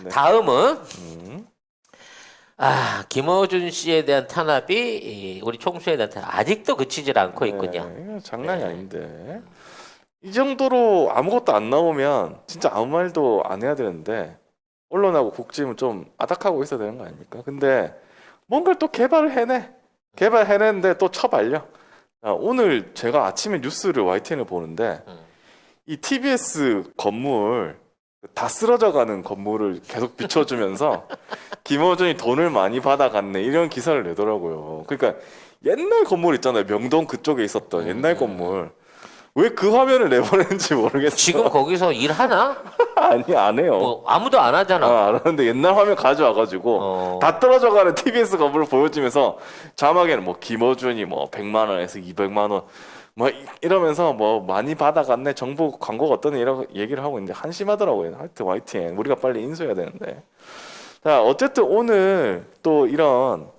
네. 다음은 음. 김어준 씨에 대한 탄압이 우리 총수에 대한 탄압 아직도 그치질 않고 있군요. 이거 장난이 네. 아닌데. 이 정도로 아무것도 안 나오면 진짜 아무 말도 안 해야 되는데 언론하고 국짐은 좀 아닥하고 있어야 되는 거 아닙니까? 근데 뭔가를 또 개발해냈는데 또 쳐발려. 오늘 제가 아침에 뉴스를 YTN을 보는데 음. 이 TBS 건물 다 쓰러져가는 건물을 계속 비춰주면서 김어준이 돈을 많이 받아갔네 이런 기사를 내더라고요. 그러니까 옛날 건물 있잖아요. 명동 그쪽에 있었던 옛날 건물. 왜 그 화면을 내보내는지 모르겠어. 지금 거기서 일하나? 아니 안 해요. 뭐 아무도 안 하잖아. 안 하는데 옛날 화면 가져와가지고 어. 다 떨어져가는 TBS 건물을 보여주면서 자막에는 뭐 김어준이 뭐 100만 원에서 200만 원 뭐 이러면서 뭐 많이 받아갔네 정부 광고가 어떠네 이런 얘기를 하고 있는데 한심하더라고요. 하여튼 YTN 우리가 빨리 인수해야 되는데. 자 어쨌든 오늘 또 이런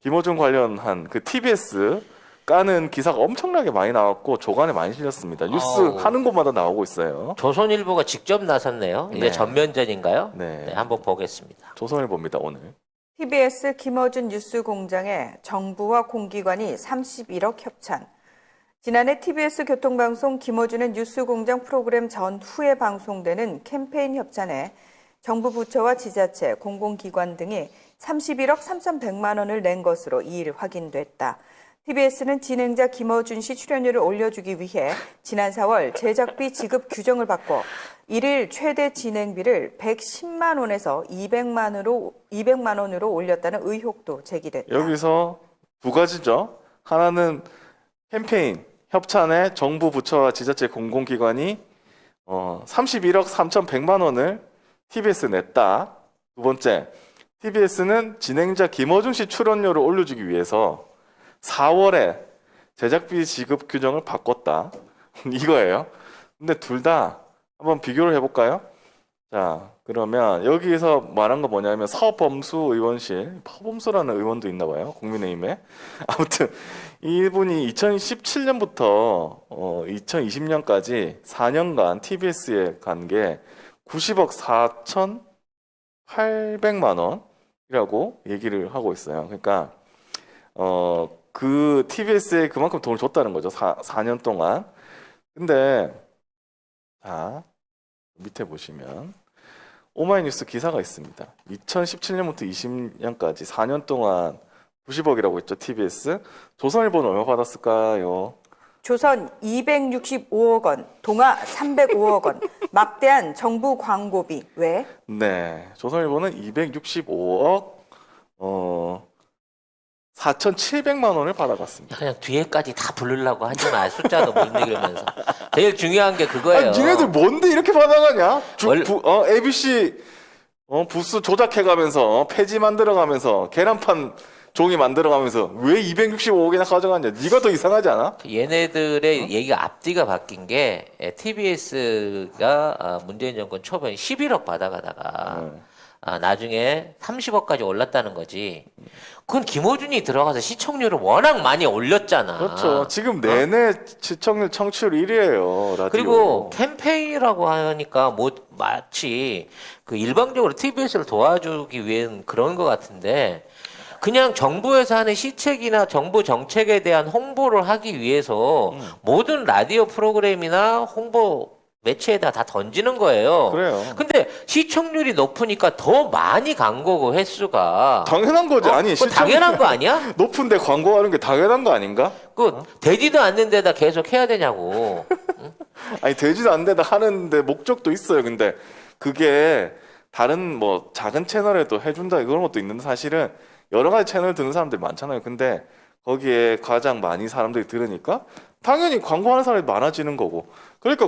김어준 관련한 그 TBS 까는 기사가 엄청나게 많이 나왔고 조간에 많이 실렸습니다. 뉴스 아우. 하는 곳마다 나오고 있어요. 조선일보가 직접 나섰네요. 이게 네. 전면전인가요? 네. 네, 한번 보겠습니다. 조선일보입니다 오늘. TBS 김어준 뉴스 공장에 정부와 공기관이 31억 협찬. 지난해 TBS 교통방송 김어준의 뉴스 공장 프로그램 전후에 방송되는 캠페인 협찬에 정부 부처와 지자체, 공공기관 등이 31억 3,100만 원을 낸 것으로 이일 확인됐다. TBS는 진행자 김어준 씨 출연료를 올려주기 위해 지난 4월 제작비 지급 규정을 바꿔 1일 최대 진행비를 110만 원에서 200만 원으로 올렸다는 의혹도 제기됐다. 여기서 두 가지죠. 하나는 캠페인 협찬에 정부 부처와 지자체 공공기관이 31억 3,100만 원을 TBS 냈다. 두 번째, TBS는 진행자 김어준 씨 출연료를 올려주기 위해서 4월에 제작비 지급 규정을 바꿨다. 이거예요. 근데 둘 다 한번 비교를 해볼까요? 자, 그러면 여기서 말한 거 뭐냐면 서범수 의원실, 서범수라는 의원도 있나 봐요. 국민의힘에. 아무튼 이분이 2017년부터 2020년까지 4년간 TBS에 간 게 90억 4,800만 원이라고 얘기를 하고 있어요. 그러니까 그 TBS에 그만큼 돈을 줬다는 거죠. 4년 동안. 근데 자, 밑에 보시면 오마이뉴스 기사가 있습니다. 2017년부터 20년까지 4년 동안 90억이라고 했죠. TBS. 조선일보는 얼마 받았을까요? 조선 265억 원, 동아 305억 원, 막대한 정부 광고비. 왜? 네. 조선일보는 265억 4,700만 원을 받아갔습니다. 그냥 뒤에까지 다 부르려고 하지 마. 숫자도 못 읽으면서. 제일 중요한 게 그거예요. 아니, 니네들 뭔데 이렇게 받아가냐? 원- ABC 부스 조작해가면서 폐지 만들어가면서 계란판 종이 만들어가면서 왜 265억이나 가져갔냐? 네가 더 이상하지 않아? 얘네들의 얘기가 앞뒤가 바뀐 게 TBS가 문재인 정권 초반에 11억 받아가다가 나중에 30억까지 올랐다는 거지. 그건 김어준이 들어가서 시청률을 워낙 많이 올렸잖아. 그렇죠. 지금 내내 시청률 청취율 1위예요. 라디오. 그리고 캠페인이라고 하니까 뭐 마치 그 일방적으로 TBS를 도와주기 위한 그런 것 같은데 그냥 정부에서 하는 시책이나 정부 정책에 대한 홍보를 하기 위해서 모든 라디오 프로그램이나 홍보 매체에다 다 던지는 거예요. 그래요. 근데 시청률이 높으니까 더 많이 간 거고 횟수가. 당연한 거지. 아니 그거 당연한 거 아니야? 높은데 광고하는 게 당연한 거 아닌가? 그 되지도 않는 데다 계속 해야 되냐고. 아니 되지도 않는데다 하는데 목적도 있어요. 근데 그게 다른 뭐 작은 채널에도 해준다 이런 것도 있는데 사실은 여러 가지 채널 듣는 사람들이 많잖아요. 근데 거기에 가장 많이 사람들이 들으니까 당연히 광고하는 사람이 많아지는 거고. 그러니까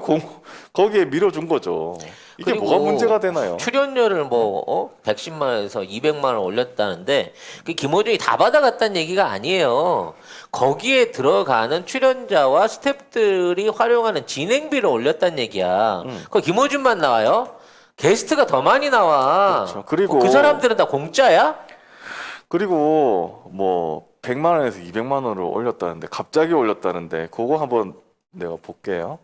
거기에 밀어준 거죠. 이게 그리고 뭐가 문제가 되나요? 출연료를 뭐 110만 원에서 200만 원 올렸다는데 그 김어준이 다 받아갔다는 얘기가 아니에요. 거기에 들어가는 출연자와 스태프들이 활용하는 진행비를 올렸다는 얘기야. 그 김어준만 나와요? 게스트가 더 많이 나와. 그렇죠. 그리고 그 사람들은 다 공짜야? 그리고 뭐 100만 원에서 200만 원을 올렸다는데 갑자기 올렸다는데 그거 한번 내가 볼게요.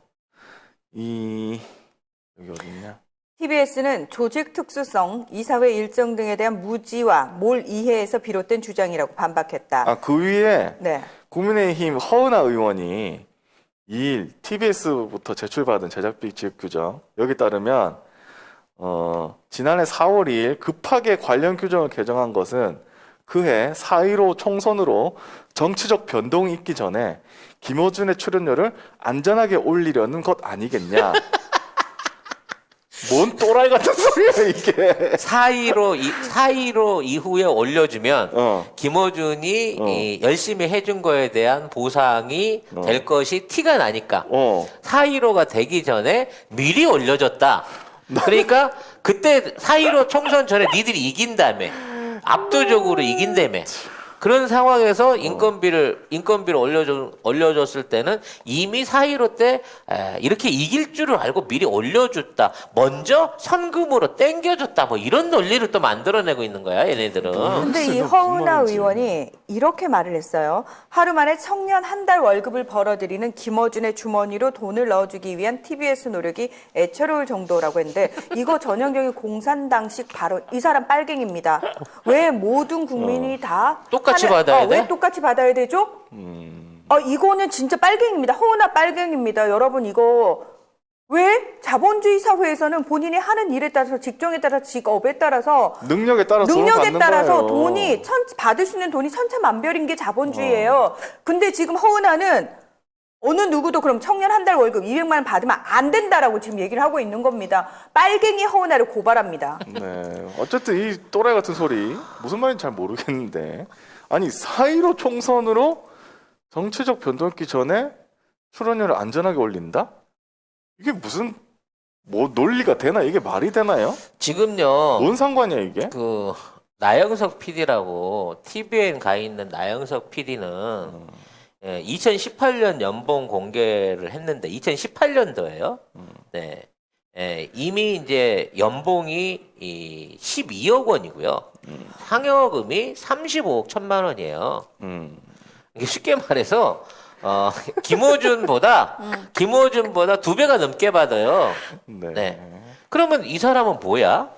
여기 어딨냐? TBS는 조직 특수성, 이사회 일정 등에 대한 무지와 몰 이해에서 비롯된 주장이라고 반박했다. 아, 그 위에 네. 국민의힘 허은하 의원이 2일 TBS부터 제출받은 제작비 지급 규정 여기 따르면 지난해 4월 2일 급하게 관련 규정을 개정한 것은 그해 4.15 총선으로 정치적 변동이 있기 전에 김어준의 출연료를 안전하게 올리려는 것 아니겠냐. 뭔 또라이 같은 소리야 이게. 4.15 이후에 올려주면 김어준이 이 열심히 해준 거에 대한 보상이 될 것이 티가 나니까 4.15가 되기 전에 미리 올려줬다. 그러니까 그때 4.15 총선 전에 니들이 이긴다며. 압도적으로 이긴다며. 그런 상황에서 인건비를 올려줬을 때는 이미 4.15 때 이렇게 이길 줄을 알고 미리 올려줬다. 먼저 선금으로 땡겨줬다. 뭐 이런 논리를 또 만들어내고 있는 거야, 얘네들은. 근데 이 허은하 의원이 이렇게 말을 했어요. 하루 만에 청년 한 달 월급을 벌어들이는 김어준의 주머니로 돈을 넣어주기 위한 TBS 노력이 애처로울 정도라고 했는데 이거 전형적인 공산당식 발언. 이 사람 빨갱입니다. 왜 모든 국민이 다 똑같이 받아야 돼? 왜 똑같이 받아야 되죠? 이거는 진짜 빨갱입니다. 허은하 빨갱입니다. 여러분 이거 왜 자본주의 사회에서는 본인이 하는 일에 따라서 직종에 따라서 직업에 따라서 능력에 따라서 따라서 돈이 받을 수 있는 돈이 천차만별인 게 자본주의예요. 근데 지금 허은하는 어느 누구도 그럼 청년 한 달 월급 200만 원 받으면 안 된다라고 지금 얘기를 하고 있는 겁니다. 빨갱이 허은하를 고발합니다. 네. 어쨌든 이 또라이 같은 소리 무슨 말인지 잘 모르겠는데 아니 4.15 총선으로 정치적 변동 있기 전에 출연료를 안전하게 올린다? 이게 무슨 뭐 논리가 되나? 이게 말이 되나요? 지금요. 뭔 상관이야 이게? 그 나영석 PD라고 TVN 가 있는 나영석 PD는 2018년 연봉 공개를 했는데 2018년도예요. 네. 이미 이제 연봉이 12억 원이고요. 상여금이 35억 1천만 원이에요. 이게 쉽게 말해서 김어준보다 2배가 넘게 받아요. 네. 그러면 이 사람은 뭐야?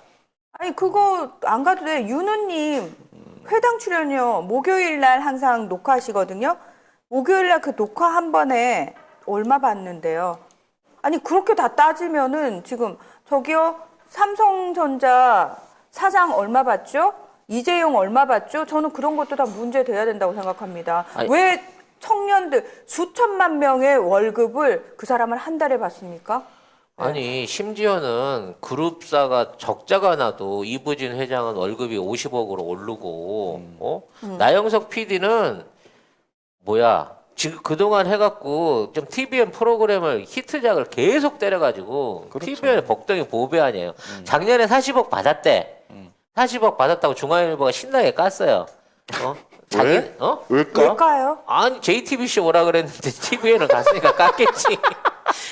아니 그거 안 가도 돼. 윤우님 회당 출연료 목요일 날 항상 녹화하시거든요. 목요일 날 그 녹화 한 번에 얼마 받는데요? 아니 그렇게 다 따지면은 지금 저기요 삼성전자 사장 얼마 받죠? 이재용 얼마 받죠? 저는 그런 것도 다 문제돼야 된다고 생각합니다. 아니, 왜 청년들 수천만 명의 월급을 그 사람은 한 달에 받습니까? 아니 심지어는 그룹사가 적자가 나도 이부진 회장은 월급이 50억으로 오르고 나영석 PD는 뭐야 지금 그동안 해갖고 좀 TVN 프로그램을 히트작을 계속 때려가지고 그렇죠. TVN의 복덩이 보배 아니에요. 작년에 40억 받았대. 40억 받았다고 중앙일보가 신나게 깠어요. 왜? 왜일까? 왜일까요? 아니 JTBC 오라 그랬는데 TVN을 갔으니까 깠겠지.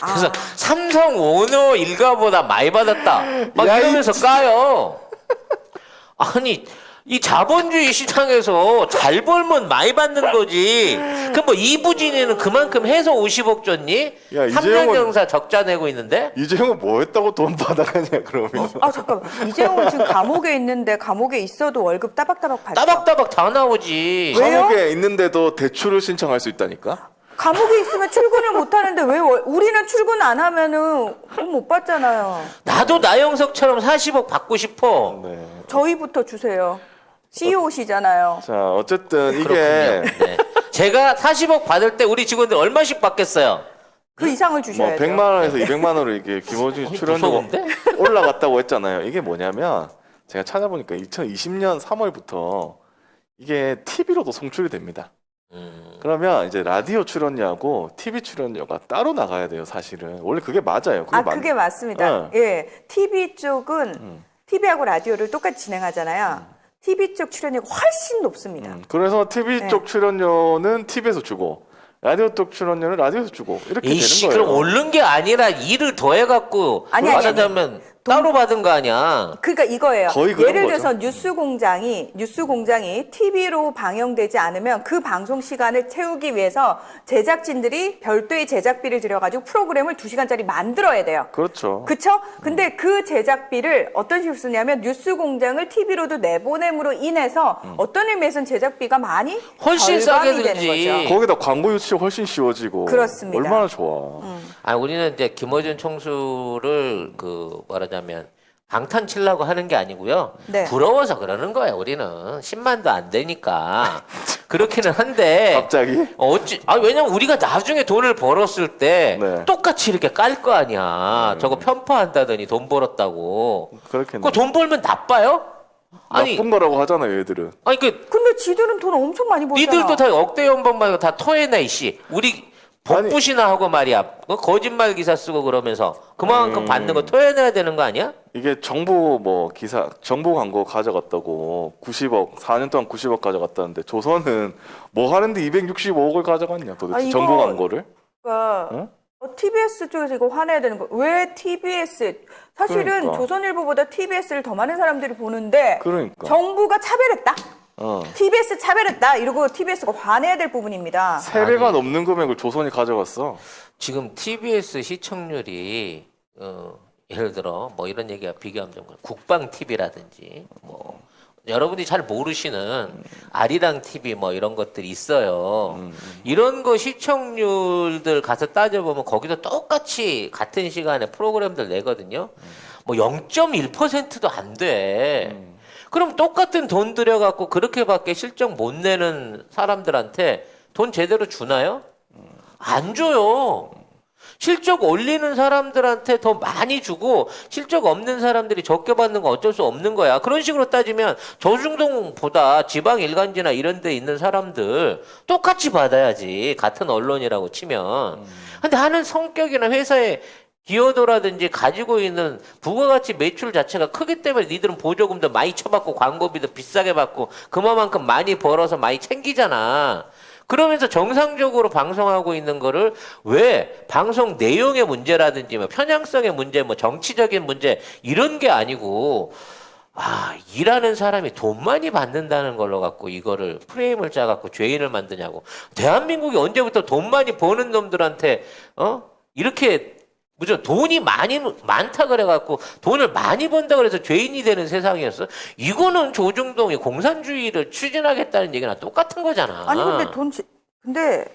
그래서 삼성 오너 일가보다 많이 받았다. 막 야, 이러면서 까요. 아니 이 자본주의 시장에서 잘 벌면 많이 받는 거지. 그럼 뭐 이부진이는 그만큼 해서 50억 줬니? 야, 삼성전자 적자 내고 있는데? 이재용은 뭐 했다고 돈 받아가냐 그러면? 잠깐만. 이재용은 지금 감옥에 있는데 감옥에 있어도 월급 따박따박 받죠. 따박따박 다 나오지. 왜요? 감옥에 있는데도 대출을 신청할 수 있다니까? 감옥에 있으면 출근을 못 하는데 왜 우리는 출근 안 하면은 돈 못 받잖아요. 나도 나영석처럼 40억 받고 싶어. 네. 저희부터 주세요. CEO시잖아요. 자, 어쨌든 이게 그렇군요. 네. 제가 40억 받을 때 우리 직원들 얼마씩 받겠어요? 그 이상을 뭐 주셔야죠. 100만 원에서 200만 원으로 이게 김어준 출연료가 무서운데? 올라갔다고 했잖아요. 이게 뭐냐면 제가 찾아보니까 2020년 3월부터 이게 TV로도 송출이 됩니다. 그러면 이제 라디오 출연료하고 TV 출연료가 따로 나가야 돼요, 사실은. 원래 그게 맞아요. 그게 맞습니다. 예. TV 쪽은 TV하고 라디오를 똑같이 진행하잖아요. TV 쪽 출연료가 훨씬 높습니다. 그래서 TV 쪽 출연료는 TV에서 주고 라디오 쪽 출연료는 라디오에서 주고 이렇게 이씨 되는 거예요. 그럼 오른 게 아니라 일을 더해갖고 아니. 받아자면 따로 받은 거 아니야. 그러니까 이거예요. 거의 그런 예를 거죠. 들어서 뉴스공장이 TV로 방영되지 않으면 그 방송 시간을 채우기 위해서 제작진들이 별도의 제작비를 들여가지고 프로그램을 2시간짜리 만들어야 돼요. 그렇죠. 그쵸? 근데 그 제작비를 어떤 식으로 쓰냐면 뉴스공장을 TV로도 내보냄으로 인해서 어떤 의미에서는 제작비가 많이 훨씬 절감이 싸게 되는 들지. 거죠. 거기다 광고 유치 훨씬 쉬워지고. 그렇습니다. 얼마나 좋아. 아, 우리는 이제 김어준 총수를 말하자면 방탄 치려고 하는 게 아니고요. 네. 부러워서 그러는 거예요. 우리는 10만도 안 되니까 그렇기는 한데 갑자기? 왜냐면 우리가 나중에 돈을 벌었을 때 네. 똑같이 이렇게 깔 거 아니야. 저거 편파한다더니 돈 벌었다고. 그렇겠네. 그거 돈 벌면 나빠요? 아니, 나쁜 거라고 하잖아요, 얘들은. 아니 근데 지들은 돈 엄청 많이 벌잖아. 니들도 다 억대 연봉 말고 다 토해내 이씨. 우리 복붙이나 하고 말이야. 거짓말 기사 쓰고 그러면서 그만큼 받는 거 토해내야 되는 거 아니야? 이게 정보 정보 광고 가져갔다고 90억, 4년 동안 90억 가져갔다는데 조선은 뭐 하는데 265억을 가져갔냐, 도대체 아, 이거- 정보 광고를? 그러니까 응? TBS 쪽에서 이거 화내야 되는 거. 왜 TBS? 사실은 그러니까. 조선일보보다 TBS를 더 많은 사람들이 보는데 그러니까. 정부가 차별했다. 어. TBS 차별했다. 이러고 TBS가 화내야 될 부분입니다. 3배가 넘는 금액을 조선이 가져갔어. 지금 TBS 시청률이 예를 들어 뭐 이런 얘기가 비교하면 좀 국방 TV라든지 뭐 여러분이 잘 모르시는 아리랑 TV 뭐 이런 것들이 있어요. 이런 거 시청률들 가서 따져보면 거기도 똑같이 같은 시간에 프로그램들 내거든요. 뭐 0.1%도 안 돼. 그럼 똑같은 돈 들여갖고 그렇게밖에 실적 못 내는 사람들한테 돈 제대로 주나요? 안 줘요. 실적 올리는 사람들한테 더 많이 주고 실적 없는 사람들이 적게 받는 건 어쩔 수 없는 거야. 그런 식으로 따지면 조중동보다 지방 일간지나 이런 데 있는 사람들 똑같이 받아야지. 같은 언론이라고 치면. 근데 하는 성격이나 회사의 기여도라든지 가지고 있는 부가가치 매출 자체가 크기 때문에 니들은 보조금도 많이 쳐받고 광고비도 비싸게 받고 그만큼 많이 벌어서 많이 챙기잖아. 그러면서 정상적으로 방송하고 있는 거를 왜 방송 내용의 문제라든지 뭐 편향성의 문제, 뭐 정치적인 문제 이런 게 아니고 일하는 사람이 돈 많이 받는다는 걸로 갖고 이거를 프레임을 짜갖고 죄인을 만드냐고. 대한민국이 언제부터 돈 많이 버는 놈들한테 이렇게 무슨 돈이 많다 그래갖고 돈을 많이 번다 그래서 죄인이 되는 세상이었어? 이거는 조중동이 공산주의를 추진하겠다는 얘기나 똑같은 거잖아. 아니 근데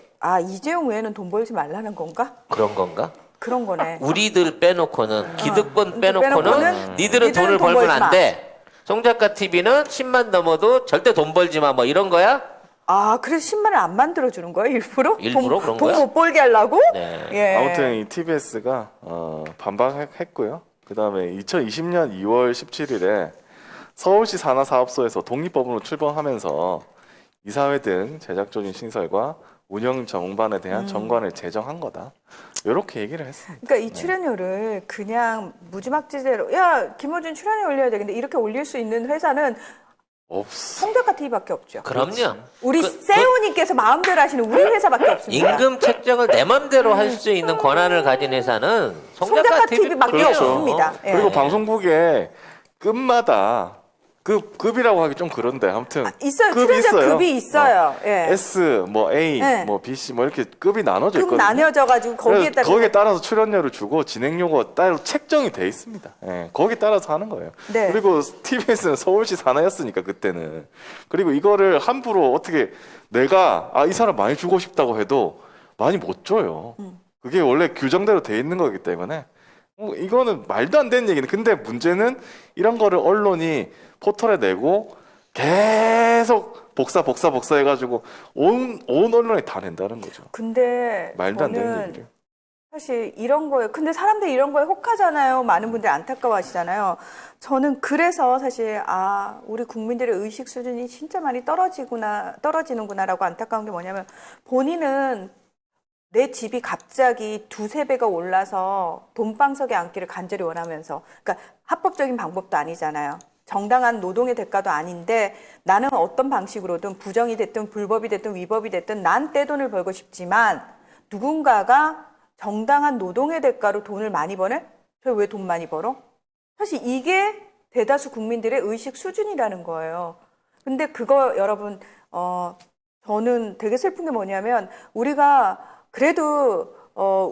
이재용 외에는 돈 벌지 말라는 건가? 그런 건가? 그런 거네. 우리들 빼놓고는 기득권 빼놓고는 빼놓고는 니들은 돈을 돈 벌면 벌지 마. 안 돼. 송작가 TV는 10만 넘어도 절대 돈 벌지 마. 뭐 이런 거야? 그래서 10만을 안 만들어주는 거야, 일부러? 일부러 그런 거야? 돈 못 벌게 하려고? 네. 예. 아무튼 이 TBS가 반박했고요. 그다음에 2020년 2월 17일에 서울시 산하사업소에서 독립법원으로 출범하면서 이사회 등 제작조직 신설과 운영 정반에 대한 정관을 제정한 거다. 이렇게 얘기를 했습니다. 그러니까 이 출연료를 그냥 무지막지대로 김어준 출연료 올려야 돼. 근데 이렇게 올릴 수 있는 회사는 없어. 송작가 TV밖에 없죠. 그럼요. 우리 세훈님께서 마음대로 하시는 우리 회사밖에 없습니다. 임금 책정을 내 맘대로 할 수 있는 권한을 가진 회사는 송작가 TV밖에 TV뿐이에요. 없습니다. 예. 그리고 방송국에 급마다 급이라고 하기 좀 그런데 아무튼 있어요. 급이 출연자 급이 있어요. 예. S, 뭐 A, 네. 뭐 B, C 뭐 이렇게 급이 나눠져 급 있거든요. 나뉘어져가지고 거기에 따라서 출연료를 주고 진행료가 따로 책정이 돼 있습니다. 예, 거기에 따라서 하는 거예요. 네. 그리고 TBS는 서울시 산하였으니까 그때는. 그리고 이거를 함부로 어떻게 내가 이 사람 많이 주고 싶다고 해도 많이 못 줘요. 그게 원래 규정대로 돼 있는 거기 때문에 이거는 말도 안 되는 얘기는. 근데 문제는 이런 거를 언론이 포털에 내고 계속 복사 해가지고 온 언론이 다 낸다는 거죠. 근데 말도 안 되는 저는 얘기를. 사실 이런 거에 근데 사람들이 이런 거에 혹하잖아요. 많은 분들이 안타까워하시잖아요. 저는 그래서 사실 우리 국민들의 의식 수준이 진짜 많이 떨어지는구나라고 안타까운 게 뭐냐면 본인은 내 집이 갑자기 2-3배가 올라서 돈방석에 앉기를 간절히 원하면서, 그러니까 합법적인 방법도 아니잖아요. 정당한 노동의 대가도 아닌데 나는 어떤 방식으로든 부정이 됐든 불법이 됐든 위법이 됐든 난 떼돈을 벌고 싶지만 누군가가 정당한 노동의 대가로 돈을 많이 버네? 저 왜 돈 많이 벌어? 사실 이게 대다수 국민들의 의식 수준이라는 거예요. 근데 그거 여러분, 저는 되게 슬픈 게 뭐냐면 우리가 그래도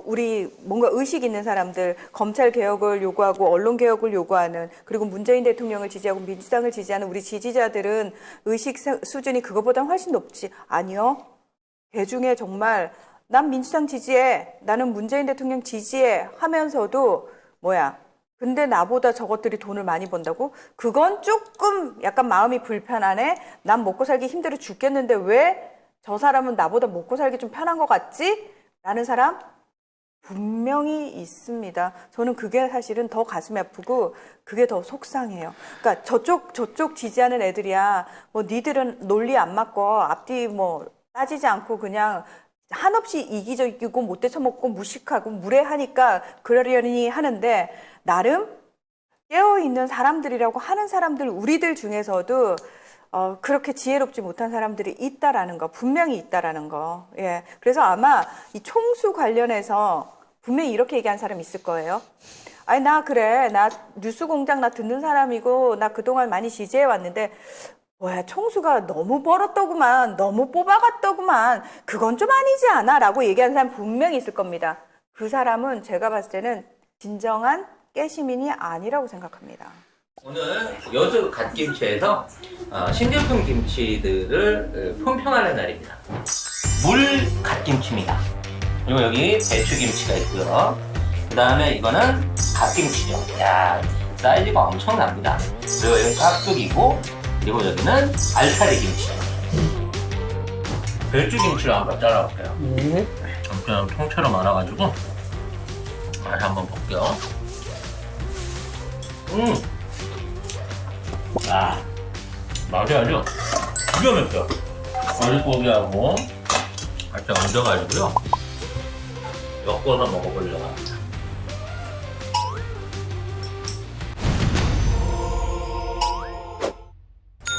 우리 뭔가 의식 있는 사람들, 검찰 개혁을 요구하고 언론 개혁을 요구하는, 그리고 문재인 대통령을 지지하고 민주당을 지지하는 우리 지지자들은 의식 수준이 그거보다 훨씬 높지. 아니요. 그 중에 정말 난 민주당 지지해, 나는 문재인 대통령 지지해 하면서도 근데 나보다 저것들이 돈을 많이 번다고? 그건 조금 약간 마음이 불편하네. 난 먹고 살기 힘들어 죽겠는데 왜 저 사람은 나보다 먹고 살기 좀 편한 것 같지? 라는 사람 분명히 있습니다. 저는 그게 사실은 더 가슴이 아프고 그게 더 속상해요. 그러니까 저쪽 지지하는 애들이야. 뭐 니들은 논리 안 맞고 앞뒤 뭐 따지지 않고 그냥 한없이 이기적이고 못돼 처먹고 무식하고 무례하니까 그러려니 하는데 나름 깨어있는 사람들이라고 하는 사람들 우리들 중에서도 그렇게 지혜롭지 못한 사람들이 있다라는 거, 분명히 있다라는 거. 예. 그래서 아마 이 총수 관련해서 분명히 이렇게 얘기한 사람이 있을 거예요. 아니, 나 뉴스공장 나 듣는 사람이고, 나 그동안 많이 지지해 왔는데, 총수가 너무 벌었더구만, 너무 뽑아갔더구만, 그건 좀 아니지 않아? 라고 얘기한 사람 분명히 있을 겁니다. 그 사람은 제가 봤을 때는 진정한 깨시민이 아니라고 생각합니다. 오늘 여수 갓김치에서 신제품 김치들을 품평하는 날입니다. 물 갓김치입니다. 그리고 여기 배추김치가 있고요. 그 다음에 이거는 갓김치죠. 야, 사이즈가 엄청납니다. 그리고 여기는 깍두기고, 그리고 여기는 알타리 김치. 배추김치를 한번 잘라볼게요. 엄청 통째로 말아가지고 다시 한번 볼게요. 맛이 아주 기가 막혀. 어리고기하고 같이 얹어가지고요. 엮어서 먹어보려고 합니다.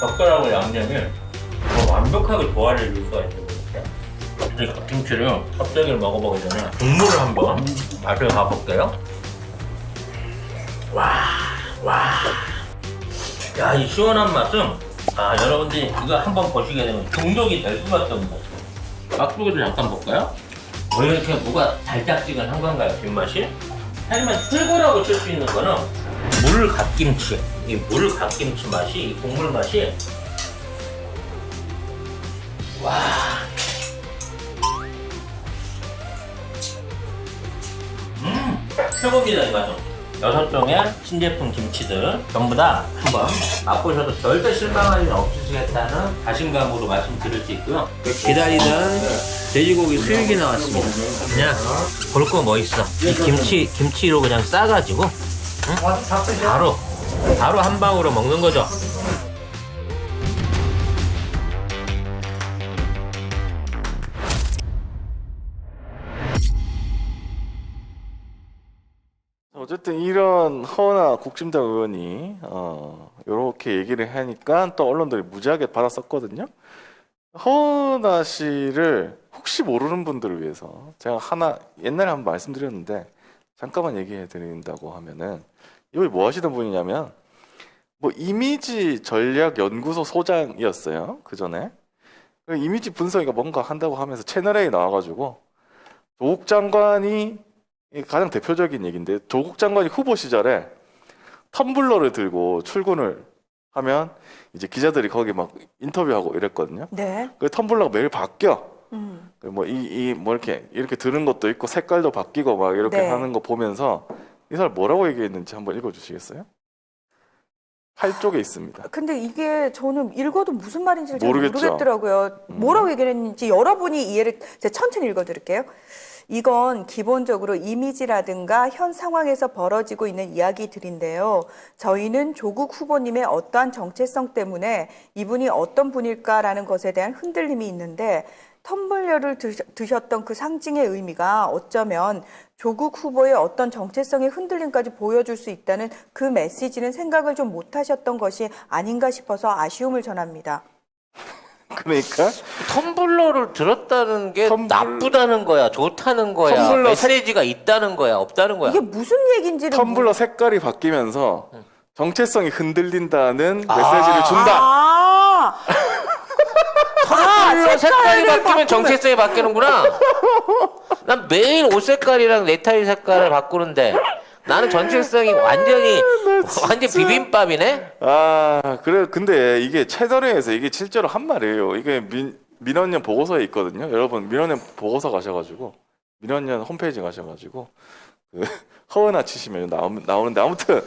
젓가락과 양념이 더 완벽하게 조화를 이룰 수가 있는 것 같아요. 이 갓김치를 껍데기를 먹어보기 전에 국물을 한번 맛을 봐볼게요. 야, 이 시원한 맛은 여러분들이 이거 한번 보시게 되면 중독이 될 수밖에 없는 것 같아요. 깍두기도 잠깐 볼까요? 왜 이렇게 뭐가 달짝지근한 건가요, 뒷맛이? 하지만 최고라고 칠 수 있는 거는 물 갓김치. 이 물 갓김치 맛이, 이 국물 맛이 최고입니다, 이 맛은. 6종의 신제품 김치들 전부 다 한번 맛보셔도 절대 실망할 일 없으시겠다는 자신감으로 말씀드릴 수 있고요. 기다리던 돼지고기 수육이 나왔습니다. 그냥 볼 거 뭐 있어. 이 김치로 그냥 싸가지고 바로 한 방으로 먹는 거죠. 어쨌든 이런 허나 국힘당 의원이 이렇게 얘기를 하니까 또 언론들이 무지하게 받아썼거든요. 허나 씨를 혹시 모르는 분들을 위해서 제가 옛날에 한번 말씀드렸는데 잠깐만 얘기해 드린다고 하면은 이분이 뭐 하시던 분이냐면 뭐 이미지 전략 연구소 소장이었어요. 그 전에 이미지 분석이가 뭔가 한다고 하면서 채널A에 나와가지고 조국 장관이 가장 대표적인 얘기인데 조국 장관이 후보 시절에 텀블러를 들고 출근을 하면 이제 기자들이 거기 막 인터뷰하고 이랬거든요. 네. 그 텀블러가 매일 바뀌어. 뭐 이렇게 드는 것도 있고 색깔도 바뀌고 막 이렇게 네. 하는 거 보면서 이 사람 뭐라고 얘기했는지 한번 읽어주시겠어요? 8쪽에 있습니다. 근데 이게 저는 읽어도 무슨 말인지 잘 모르겠죠. 모르겠더라고요. 뭐라고 얘기했는지 여러분이 이해를, 제가 천천히 읽어드릴게요. 이건 기본적으로 이미지라든가 현 상황에서 벌어지고 있는 이야기들인데요. 저희는 조국 후보님의 어떠한 정체성 때문에 이분이 어떤 분일까라는 것에 대한 흔들림이 있는데 텀블러를 드셨던 그 상징의 의미가 어쩌면 조국 후보의 어떤 정체성의 흔들림까지 보여줄 수 있다는 그 메시지는 생각을 좀 못하셨던 것이 아닌가 싶어서 아쉬움을 전합니다. 그러니까 텀블러를 들었다는 게 나쁘다는 거야, 좋다는 거야, 텀블러 메시지가 있다는 거야, 없다는 거야. 이게 무슨 얘기인지를 텀블러 색깔이 바뀌면서 정체성이 흔들린다는 아. 메시지를 준다. 아, 텀블러 색깔이 색깔을 바뀌면 정체성이 바뀌는구나. 난 매일 옷 색깔이랑 넥타이 색깔을 바꾸는데 나는 정체성이 완전히 완전 비빔밥이네. 아, 그래. 근데 이게 채널에서 이게 실제로 한 말이에요. 이게 민원연 보고서에 있거든요. 여러분 민원연 보고서 가셔가지고 민원연 홈페이지 가셔가지고 그 허은아 치시면 나오는데 아무튼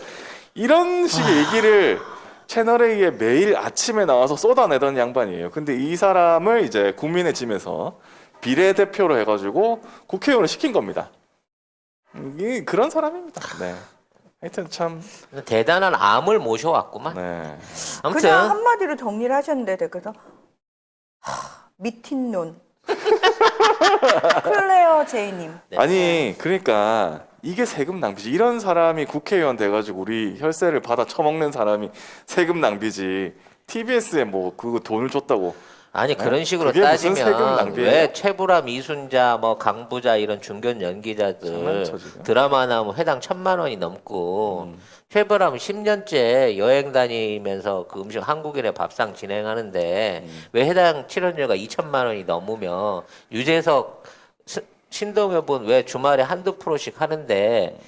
이런 식의 얘기를 채널A에 매일 아침에 나와서 쏟아내던 양반이에요. 근데 이 사람을 이제 국민의 짐에서 비례대표로 해가지고 국회의원을 시킨 겁니다. 이게 그런 사람입니다. 네. 하여튼 참. 대단한 암을 모셔왔구만. 네. 아무튼 그냥 한마디로 정리를 하셨는데 댓글에서 미친놈. 클레어 제이님. 네. 아니 그러니까 이게 세금 낭비지. 이런 사람이 국회의원 돼가지고 우리 혈세를 받아 처먹는 사람이 세금 낭비지. TBS에 뭐 그거 돈을 줬다고. 아니 그런 식으로 그게 무슨 세금 따지면 낭비예요? 왜 최불암, 이순자, 뭐 강부자 이런 중견 연기자들 장난쳐, 지금. 드라마 나오면 회당 1,000만 원이 넘고 최불암 10년째 여행 다니면서 그 음식 한국인의 밥상 진행하는데 왜 해당 출연료가 2,000만 원이 넘으면 유재석 신동엽은 왜 주말에 한두 프로씩 하는데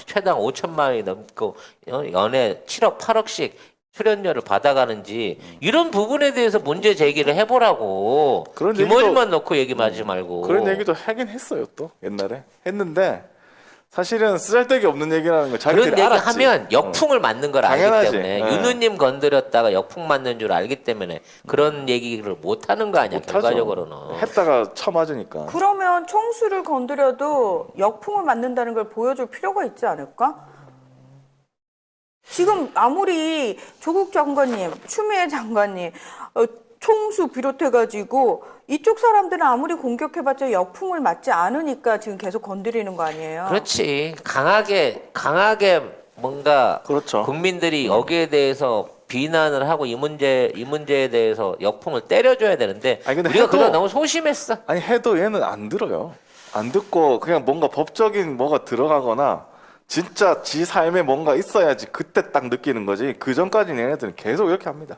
최당 5천만 원이 넘고 연애 7억 8억씩 출연료를 받아가는지 이런 부분에 대해서 문제 제기를 해보라고. 그런 김어준만 놓고 얘기하지 말고. 그런 얘기도 하긴 했어요. 또 옛날에 했는데 사실은 쓰잘데기 없는 얘기라는 걸 자기들이 그런 얘기 알았지. 하면 역풍을 맞는 걸 알기 당연하지. 때문에 예. 윤우님 건드렸다가 역풍 맞는 줄 알기 때문에 그런 얘기를 못 하는 거 아니야. 못하죠. 결과적으로는. 했다가 쳐맞으니까. 그러면 총수를 건드려도 역풍을 맞는다는 걸 보여줄 필요가 있지 않을까? 지금 아무리 조국 장관님, 추미애 장관님, 총수 비롯해가지고 이쪽 사람들은 아무리 공격해봤자 역풍을 맞지 않으니까 지금 계속 건드리는 거 아니에요? 그렇지. 강하게 뭔가 그렇죠. 국민들이 여기에 대해서 비난을 하고 이 문제에 대해서 역풍을 때려줘야 되는데 아니, 근데 우리가 해도- 그동안 너무 소심했어. 아니 해도 얘는 안 들어요. 안 듣고 그냥 뭔가 법적인 뭐가 들어가거나 진짜 지 삶에 뭔가 있어야지 그때 딱 느끼는 거지. 그 전까지는 얘네들은 계속 이렇게 합니다.